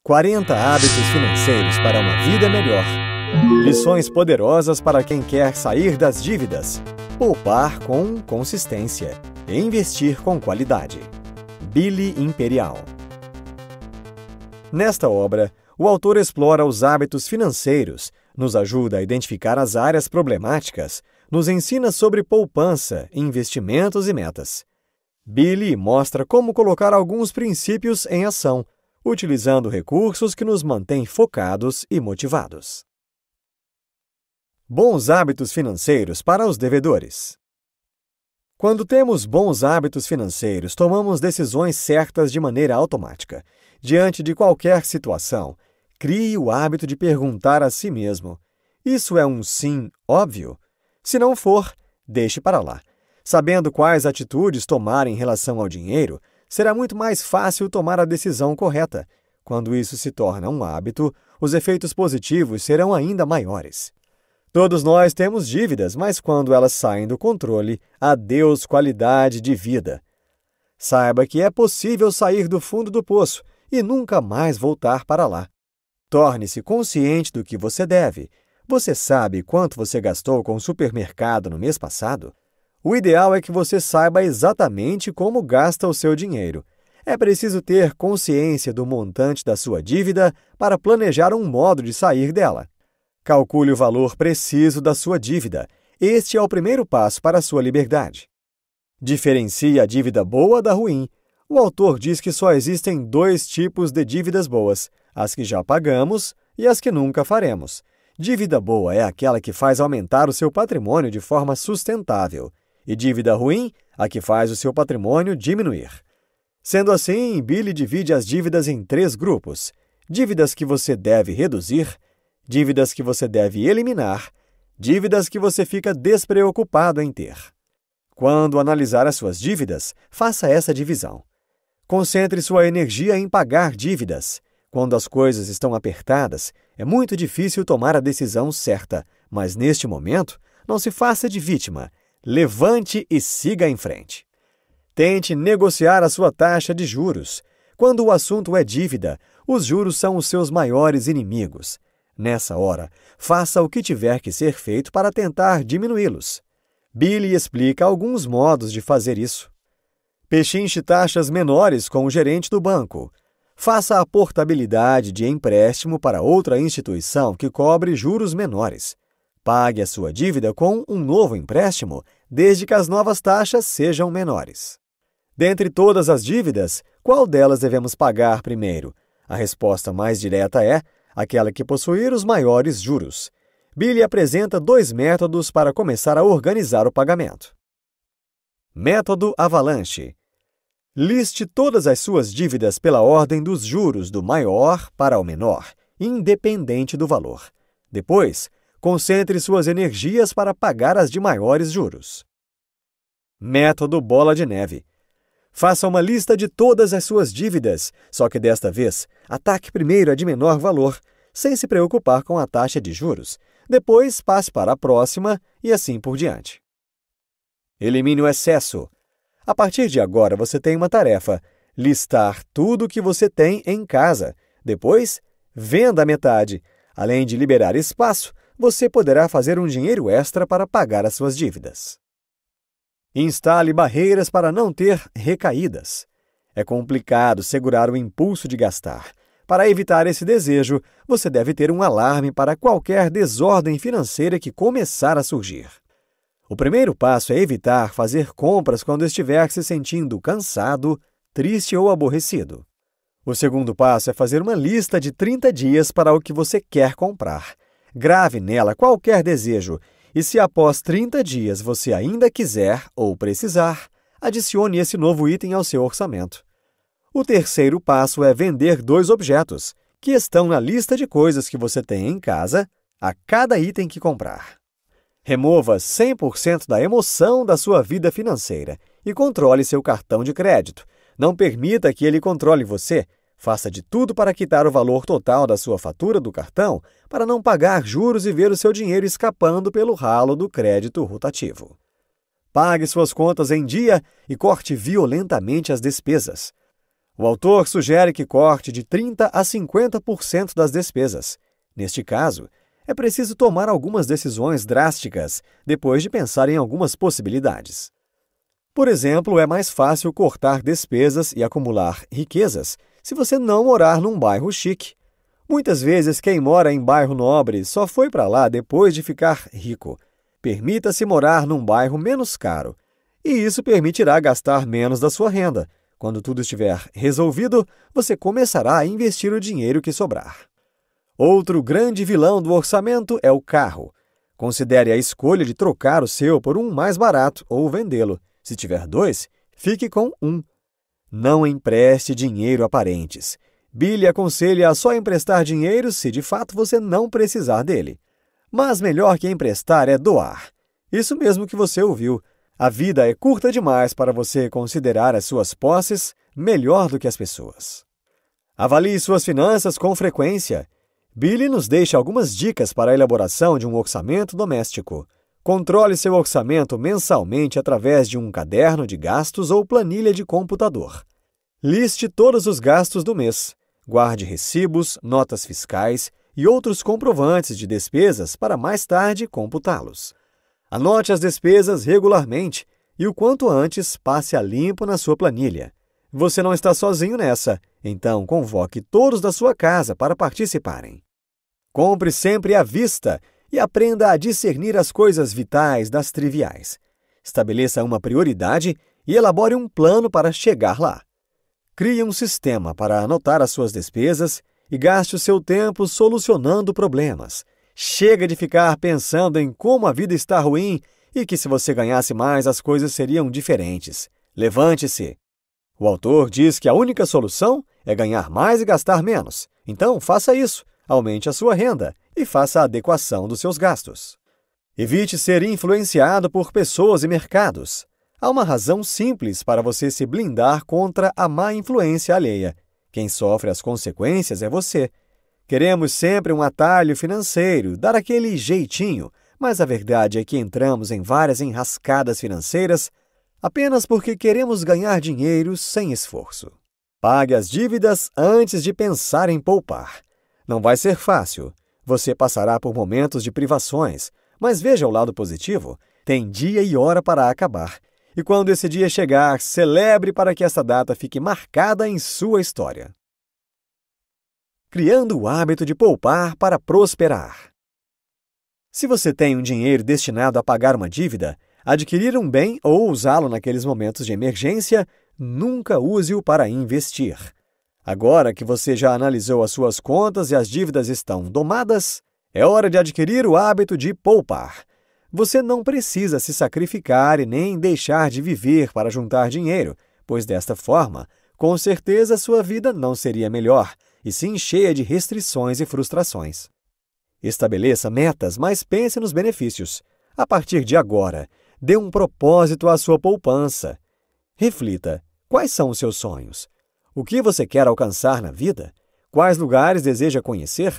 40 hábitos financeiros para uma vida melhor. Lições poderosas para quem quer sair das dívidas, poupar com consistência e investir com qualidade. Billy Imperial. Nesta obra, o autor explora os hábitos financeiros, nos ajuda a identificar as áreas problemáticas, nos ensina sobre poupança, investimentos e metas. Billy mostra como colocar alguns princípios em ação, utilizando recursos que nos mantêm focados e motivados. Bons hábitos financeiros para os devedores. Quando temos bons hábitos financeiros, tomamos decisões certas de maneira automática. Diante de qualquer situação, crie o hábito de perguntar a si mesmo: isso é um sim óbvio? Se não for, deixe para lá. Sabendo quais atitudes tomar em relação ao dinheiro, será muito mais fácil tomar a decisão correta. Quando isso se torna um hábito, os efeitos positivos serão ainda maiores. Todos nós temos dívidas, mas quando elas saem do controle, adeus qualidade de vida. Saiba que é possível sair do fundo do poço e nunca mais voltar para lá. Torne-se consciente do que você deve. Você sabe quanto você gastou com o supermercado no mês passado? O ideal é que você saiba exatamente como gasta o seu dinheiro. É preciso ter consciência do montante da sua dívida para planejar um modo de sair dela. Calcule o valor preciso da sua dívida. Este é o primeiro passo para a sua liberdade. Diferencie a dívida boa da ruim. O autor diz que só existem 2 tipos de dívidas boas: as que já pagamos e as que nunca faremos. Dívida boa é aquela que faz aumentar o seu patrimônio de forma sustentável. E dívida ruim, a que faz o seu patrimônio diminuir. Sendo assim, Billy divide as dívidas em 3 grupos: dívidas que você deve reduzir, dívidas que você deve eliminar, dívidas que você fica despreocupado em ter. Quando analisar as suas dívidas, faça essa divisão. Concentre sua energia em pagar dívidas. Quando as coisas estão apertadas, é muito difícil tomar a decisão certa, mas neste momento, não se faça de vítima. Levante e siga em frente. Tente negociar a sua taxa de juros. Quando o assunto é dívida, os juros são os seus maiores inimigos. Nessa hora, faça o que tiver que ser feito para tentar diminuí-los. Billy explica alguns modos de fazer isso. Pechinche taxas menores com o gerente do banco. Faça a portabilidade de empréstimo para outra instituição que cobre juros menores. Pague a sua dívida com um novo empréstimo, desde que as novas taxas sejam menores. Dentre todas as dívidas, qual delas devemos pagar primeiro? A resposta mais direta é aquela que possuir os maiores juros. Billy apresenta 2 métodos para começar a organizar o pagamento. Método Avalanche. Liste todas as suas dívidas pela ordem dos juros, do maior para o menor, independente do valor. Depois, concentre suas energias para pagar as de maiores juros. Método Bola de Neve. Faça uma lista de todas as suas dívidas, só que desta vez, ataque primeiro a de menor valor, sem se preocupar com a taxa de juros. Depois, passe para a próxima e assim por diante. Elimine o excesso. A partir de agora, você tem uma tarefa: listar tudo o que você tem em casa. Depois, venda a metade. Além de liberar espaço, você poderá fazer um dinheiro extra para pagar as suas dívidas. Instale barreiras para não ter recaídas. É complicado segurar o impulso de gastar. Para evitar esse desejo, você deve ter um alarme para qualquer desordem financeira que começar a surgir. O primeiro passo é evitar fazer compras quando estiver se sentindo cansado, triste ou aborrecido. O segundo passo é fazer uma lista de 30 dias para o que você quer comprar. Grave nela qualquer desejo e, se após 30 dias você ainda quiser ou precisar, adicione esse novo item ao seu orçamento. O terceiro passo é vender 2 objetos, que estão na lista de coisas que você tem em casa, a cada item que comprar. Remova 100% da emoção da sua vida financeira e controle seu cartão de crédito. Não permita que ele controle você. Faça de tudo para quitar o valor total da sua fatura do cartão para não pagar juros e ver o seu dinheiro escapando pelo ralo do crédito rotativo. Pague suas contas em dia e corte violentamente as despesas. O autor sugere que corte de 30% a 50% das despesas. Neste caso, é preciso tomar algumas decisões drásticas depois de pensar em algumas possibilidades. Por exemplo, é mais fácil cortar despesas e acumular riquezas se você não morar num bairro chique. Muitas vezes, quem mora em bairro nobre só foi para lá depois de ficar rico. Permita-se morar num bairro menos caro, e isso permitirá gastar menos da sua renda. Quando tudo estiver resolvido, você começará a investir o dinheiro que sobrar. Outro grande vilão do orçamento é o carro. Considere a escolha de trocar o seu por um mais barato ou vendê-lo. Se tiver dois, fique com um. Não empreste dinheiro a parentes. Billy aconselha a só emprestar dinheiro se de fato você não precisar dele. Mas melhor que emprestar é doar. Isso mesmo que você ouviu. A vida é curta demais para você considerar as suas posses melhor do que as pessoas. Avalie suas finanças com frequência. Billy nos deixa algumas dicas para a elaboração de um orçamento doméstico. Controle seu orçamento mensalmente através de um caderno de gastos ou planilha de computador. Liste todos os gastos do mês. Guarde recibos, notas fiscais e outros comprovantes de despesas para mais tarde computá-los. Anote as despesas regularmente e o quanto antes passe a limpo na sua planilha. Você não está sozinho nessa, então convoque todos da sua casa para participarem. Compre sempre à vista e aprenda a discernir as coisas vitais das triviais. Estabeleça uma prioridade e elabore um plano para chegar lá. Crie um sistema para anotar as suas despesas e gaste o seu tempo solucionando problemas. Chega de ficar pensando em como a vida está ruim e que se você ganhasse mais as coisas seriam diferentes. Levante-se! O autor diz que a única solução é ganhar mais e gastar menos. Então, faça isso. Aumente a sua renda e faça a adequação dos seus gastos. Evite ser influenciado por pessoas e mercados. Há uma razão simples para você se blindar contra a má influência alheia. Quem sofre as consequências é você. Queremos sempre um atalho financeiro, dar aquele jeitinho, mas a verdade é que entramos em várias enrascadas financeiras apenas porque queremos ganhar dinheiro sem esforço. Pague as dívidas antes de pensar em poupar. Não vai ser fácil. Você passará por momentos de privações, mas veja o lado positivo. Tem dia e hora para acabar. E quando esse dia chegar, celebre para que essa data fique marcada em sua história. Criando o hábito de poupar para prosperar. Se você tem um dinheiro destinado a pagar uma dívida, adquirir um bem ou usá-lo naqueles momentos de emergência, nunca use-o para investir. Agora que você já analisou as suas contas e as dívidas estão domadas, é hora de adquirir o hábito de poupar. Você não precisa se sacrificar e nem deixar de viver para juntar dinheiro, pois desta forma, com certeza sua vida não seria melhor, e sim cheia de restrições e frustrações. Estabeleça metas, mas pense nos benefícios. A partir de agora, dê um propósito à sua poupança. Reflita, quais são os seus sonhos? O que você quer alcançar na vida? Quais lugares deseja conhecer?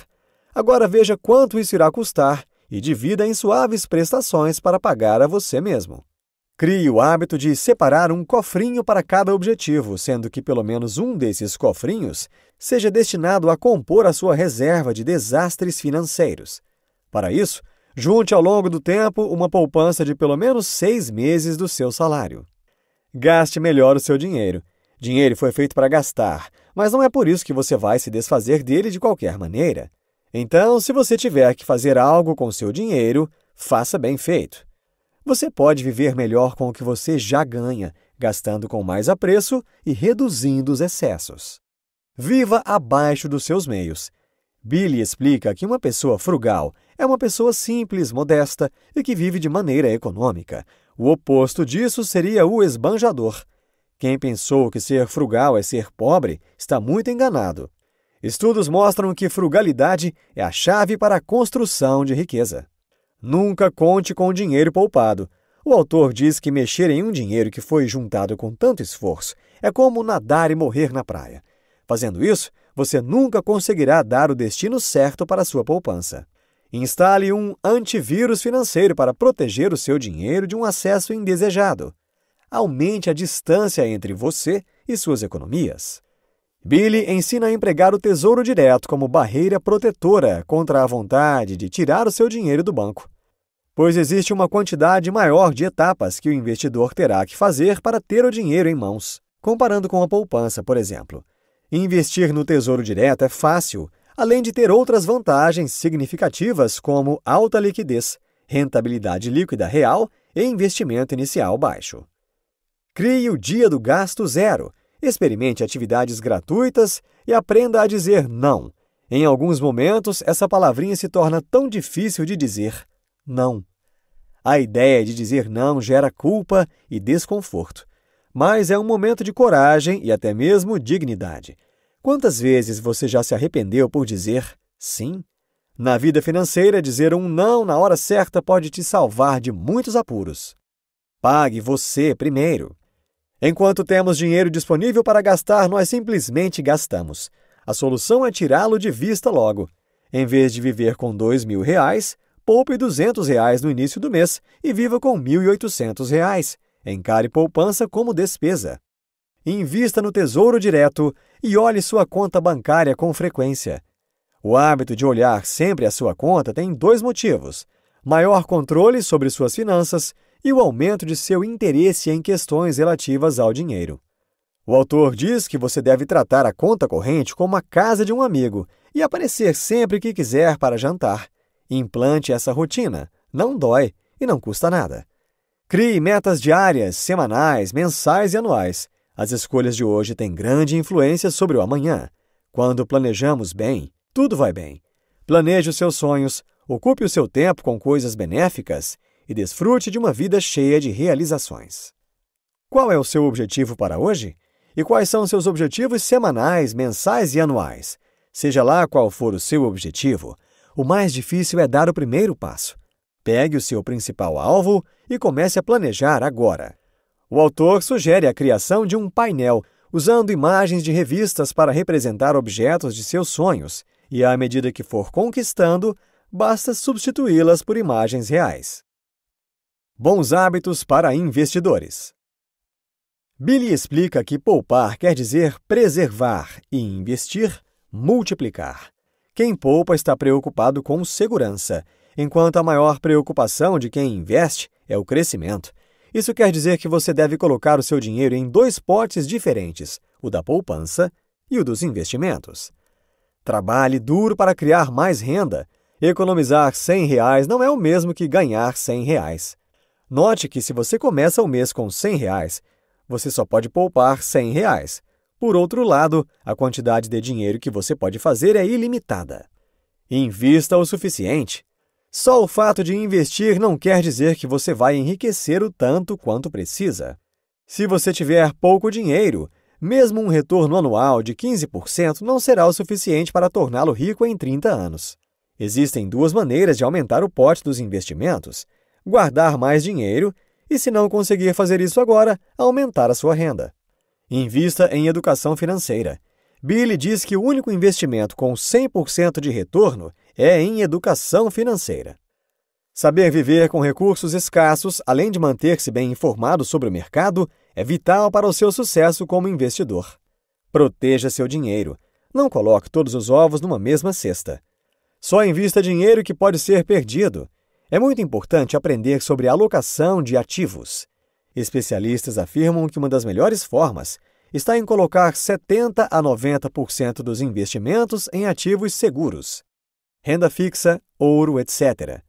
Agora veja quanto isso irá custar e divida em suaves prestações para pagar a você mesmo. Crie o hábito de separar um cofrinho para cada objetivo, sendo que pelo menos um desses cofrinhos seja destinado a compor a sua reserva de desastres financeiros. Para isso, junte ao longo do tempo uma poupança de pelo menos 6 meses do seu salário. Gaste melhor o seu dinheiro. Dinheiro foi feito para gastar, mas não é por isso que você vai se desfazer dele de qualquer maneira. Então, se você tiver que fazer algo com seu dinheiro, faça bem feito. Você pode viver melhor com o que você já ganha, gastando com mais apreço e reduzindo os excessos. Viva abaixo dos seus meios. Billy explica que uma pessoa frugal é uma pessoa simples, modesta e que vive de maneira econômica. O oposto disso seria o esbanjador. Quem pensou que ser frugal é ser pobre está muito enganado. Estudos mostram que frugalidade é a chave para a construção de riqueza. Nunca conte com o dinheiro poupado. O autor diz que mexer em um dinheiro que foi juntado com tanto esforço é como nadar e morrer na praia. Fazendo isso, você nunca conseguirá dar o destino certo para a sua poupança. Instale um antivírus financeiro para proteger o seu dinheiro de um acesso indesejado. Aumente a distância entre você e suas economias. Billy ensina a empregar o Tesouro Direto como barreira protetora contra a vontade de tirar o seu dinheiro do banco, pois existe uma quantidade maior de etapas que o investidor terá que fazer para ter o dinheiro em mãos, comparando com a poupança, por exemplo. Investir no Tesouro Direto é fácil, além de ter outras vantagens significativas como alta liquidez, rentabilidade líquida real e investimento inicial baixo. Crie o dia do gasto zero. Experimente atividades gratuitas e aprenda a dizer não. Em alguns momentos, essa palavrinha se torna tão difícil de dizer não. A ideia de dizer não gera culpa e desconforto, mas é um momento de coragem e até mesmo dignidade. Quantas vezes você já se arrependeu por dizer sim? Na vida financeira, dizer um não na hora certa pode te salvar de muitos apuros. Pague você primeiro. Enquanto temos dinheiro disponível para gastar, nós simplesmente gastamos. A solução é tirá-lo de vista logo. Em vez de viver com R$ 2.000, poupe R$ 200 no início do mês e viva com R$ 1.800. Encare poupança como despesa. Invista no Tesouro Direto e olhe sua conta bancária com frequência. O hábito de olhar sempre a sua conta tem 2 motivos: maior controle sobre suas finanças e o aumento de seu interesse em questões relativas ao dinheiro. O autor diz que você deve tratar a conta corrente como a casa de um amigo e aparecer sempre que quiser para jantar. Implante essa rotina, não dói e não custa nada. Crie metas diárias, semanais, mensais e anuais. As escolhas de hoje têm grande influência sobre o amanhã. Quando planejamos bem, tudo vai bem. Planeje os seus sonhos, ocupe o seu tempo com coisas benéficas e desfrute de uma vida cheia de realizações. Qual é o seu objetivo para hoje? E quais são seus objetivos semanais, mensais e anuais? Seja lá qual for o seu objetivo, o mais difícil é dar o primeiro passo. Pegue o seu principal alvo e comece a planejar agora. O autor sugere a criação de um painel, usando imagens de revistas para representar objetos de seus sonhos, e à medida que for conquistando, basta substituí-las por imagens reais. Bons hábitos para investidores. Billy explica que poupar quer dizer preservar e investir, multiplicar. Quem poupa está preocupado com segurança, enquanto a maior preocupação de quem investe é o crescimento. Isso quer dizer que você deve colocar o seu dinheiro em 2 potes diferentes, o da poupança e o dos investimentos. Trabalhe duro para criar mais renda. Economizar R$ 100 não é o mesmo que ganhar R$ 100. Note que se você começa o mês com R$ 100, você só pode poupar R$ 100. Por outro lado, a quantidade de dinheiro que você pode fazer é ilimitada. Invista o suficiente. Só o fato de investir não quer dizer que você vai enriquecer o tanto quanto precisa. Se você tiver pouco dinheiro, mesmo um retorno anual de 15% não será o suficiente para torná-lo rico em 30 anos. Existem 2 maneiras de aumentar o pote dos investimentos: guardar mais dinheiro e, se não conseguir fazer isso agora, aumentar a sua renda. Invista em educação financeira. Billy diz que o único investimento com 100% de retorno é em educação financeira. Saber viver com recursos escassos, além de manter-se bem informado sobre o mercado, é vital para o seu sucesso como investidor. Proteja seu dinheiro. Não coloque todos os ovos numa mesma cesta. Só invista dinheiro que pode ser perdido. É muito importante aprender sobre alocação de ativos. Especialistas afirmam que uma das melhores formas está em colocar 70% a 90% dos investimentos em ativos seguros, renda fixa, ouro, etc.,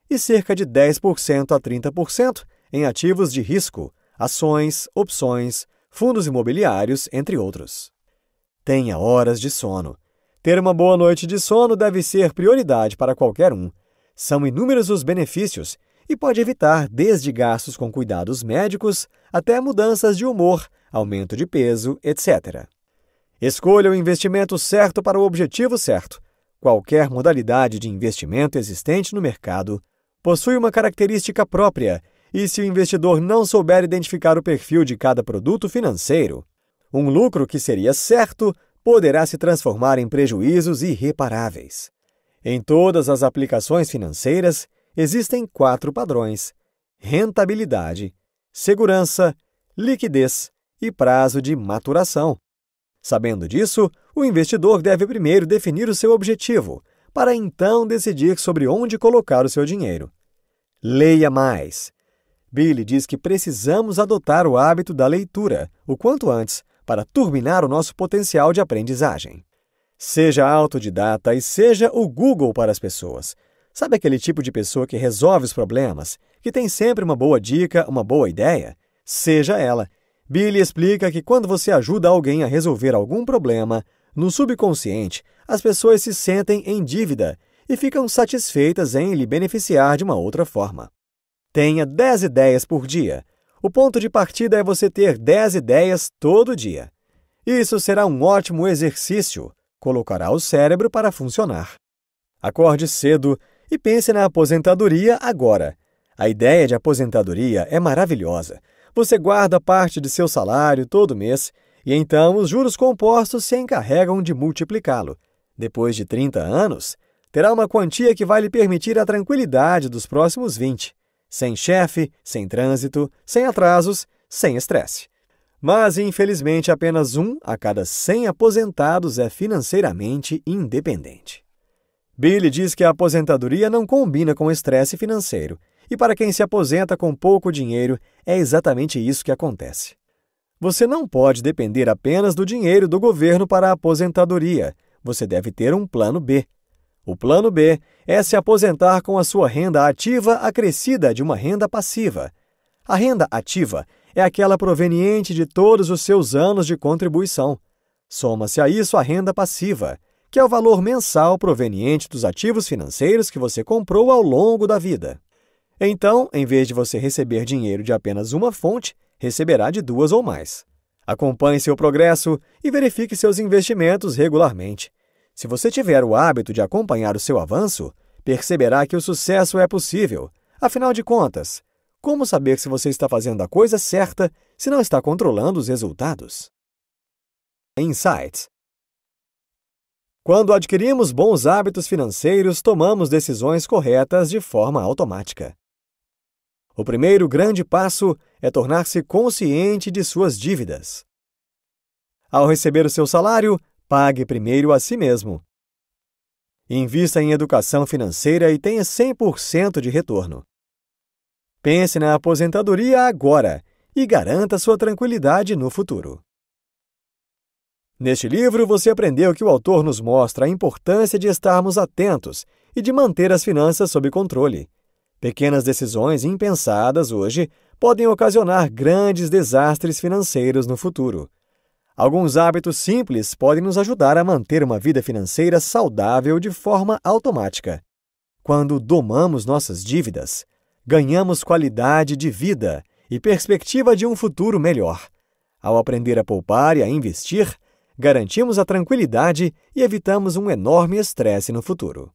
e cerca de 10% a 30% em ativos de risco, ações, opções, fundos imobiliários, entre outros. Tenha horas de sono. Ter uma boa noite de sono deve ser prioridade para qualquer um. São inúmeros os benefícios e pode evitar desde gastos com cuidados médicos até mudanças de humor, aumento de peso, etc. Escolha o investimento certo para o objetivo certo. Qualquer modalidade de investimento existente no mercado possui uma característica própria, e se o investidor não souber identificar o perfil de cada produto financeiro, um lucro que seria certo poderá se transformar em prejuízos irreparáveis. Em todas as aplicações financeiras, existem 4 padrões: rentabilidade, segurança, liquidez e prazo de maturação. Sabendo disso, o investidor deve primeiro definir o seu objetivo, para então decidir sobre onde colocar o seu dinheiro. Leia mais. Billy diz que precisamos adotar o hábito da leitura, o quanto antes, para turbinar o nosso potencial de aprendizagem. Seja autodidata e seja o Google para as pessoas. Sabe aquele tipo de pessoa que resolve os problemas, que tem sempre uma boa dica, uma boa ideia? Seja ela. Billy explica que quando você ajuda alguém a resolver algum problema, no subconsciente, as pessoas se sentem em dívida e ficam satisfeitas em lhe beneficiar de uma outra forma. Tenha 10 ideias por dia. O ponto de partida é você ter 10 ideias todo dia. Isso será um ótimo exercício. Colocará o cérebro para funcionar. Acorde cedo e pense na aposentadoria agora. A ideia de aposentadoria é maravilhosa. Você guarda parte de seu salário todo mês e então os juros compostos se encarregam de multiplicá-lo. Depois de 30 anos, terá uma quantia que vai lhe permitir a tranquilidade dos próximos 20, sem chefe, sem trânsito, sem atrasos, sem estresse. Mas, infelizmente, apenas 1 a cada 100 aposentados é financeiramente independente. Billy diz que a aposentadoria não combina com o estresse financeiro, e para quem se aposenta com pouco dinheiro, é exatamente isso que acontece. Você não pode depender apenas do dinheiro do governo para a aposentadoria. Você deve ter um plano B. O plano B é se aposentar com a sua renda ativa acrescida de uma renda passiva. A renda ativa é aquela proveniente de todos os seus anos de contribuição. Soma-se a isso a renda passiva, que é o valor mensal proveniente dos ativos financeiros que você comprou ao longo da vida. Então, em vez de você receber dinheiro de apenas uma fonte, receberá de 2 ou mais. Acompanhe seu progresso e verifique seus investimentos regularmente. Se você tiver o hábito de acompanhar o seu avanço, perceberá que o sucesso é possível. Afinal de contas, como saber se você está fazendo a coisa certa se não está controlando os resultados? Insights. Quando adquirimos bons hábitos financeiros, tomamos decisões corretas de forma automática. O primeiro grande passo é tornar-se consciente de suas dívidas. Ao receber o seu salário, pague primeiro a si mesmo. Invista em educação financeira e tenha 100% de retorno. Pense na aposentadoria agora e garanta sua tranquilidade no futuro. Neste livro, você aprendeu que o autor nos mostra a importância de estarmos atentos e de manter as finanças sob controle. Pequenas decisões impensadas hoje podem ocasionar grandes desastres financeiros no futuro. Alguns hábitos simples podem nos ajudar a manter uma vida financeira saudável de forma automática. Quando domamos nossas dívidas, ganhamos qualidade de vida e perspectiva de um futuro melhor. Ao aprender a poupar e a investir, garantimos a tranquilidade e evitamos um enorme estresse no futuro.